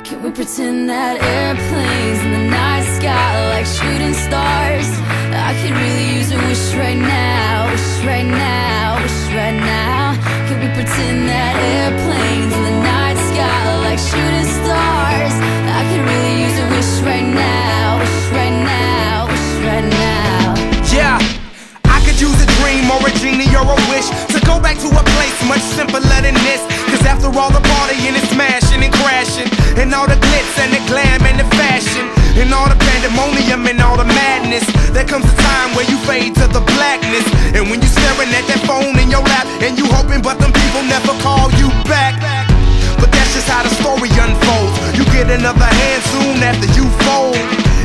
Can we pretend that airplanes in the night sky like shooting stars? I could really use a wish right now, wish right now, wish right now. Can we pretend that airplanes in the night sky like shooting stars? I could really use a wish right now, wish right now, wish right now. Yeah, I could use a dream or a genie or a wish to go back to a place much simpler than this. Cause after all the partying and smashing and crashing, and all the glitz and the glam and the fashion, and all the pandemonium and all the madness, there comes a time where you fade to the blackness. And when you staring at that phone in your lap, and you hoping but them people never call you back. But that's just how the story unfolds. You get another hand soon after you fold.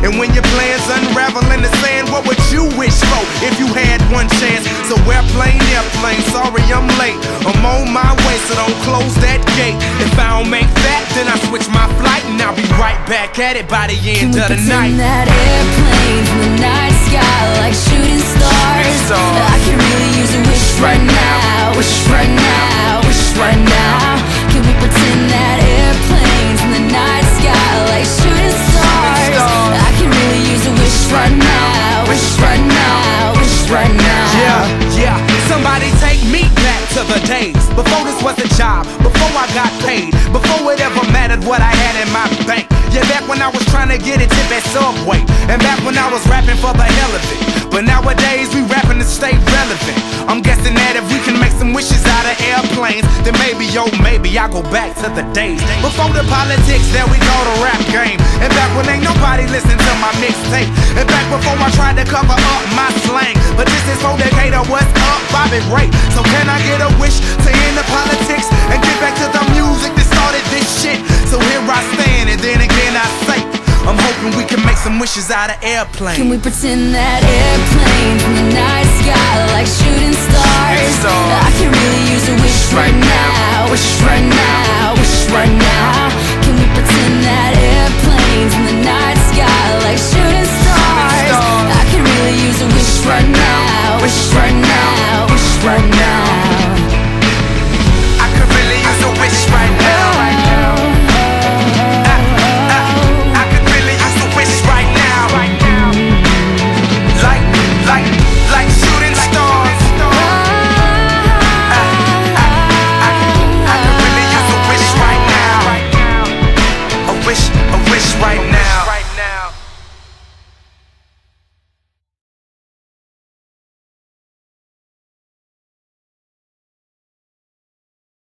And when your plans unravel in the sand, what would you wish for if you had one chance? So airplane, sorry I'm late, I'm on my way, so don't close that gate. If I don't make that, then I switch my flight, and I'll be right back at it by the end of the night. Can we pretend that airplanes in the night sky like shooting stars? I can really use a wish right now, wish right now, wish right now. Can we pretend that airplanes in the night sky like shooting stars? I can really use a wish right now, wish right now, wish right now. Yeah, somebody take me back to the days before this was a job, before I got paid, before it ever mattered what I had in my bank. Yeah, back when I was trying to get a tip at Subway, and back when I was rapping for the hell of it. But nowadays we rapping to stay relevant. I'm guessing that if we can make some wishes out of airplanes, then maybe, oh maybe I'll go back to the days before the politics that we call the rap game. And back when ain't nobody listened to my mixtape. And back before I tried to cover up my slang. But this is for Decatur, what's up, Bobby Ray? So can I get a wish to end the politics and get back to the music that started this shit? So here I stand, and then again I say, I'm hoping we can make some wishes out of airplanes. Can we pretend that airplanes in the night sky like shooting stars? I can really use a wish right now, wish right now, wish right now. Can we pretend that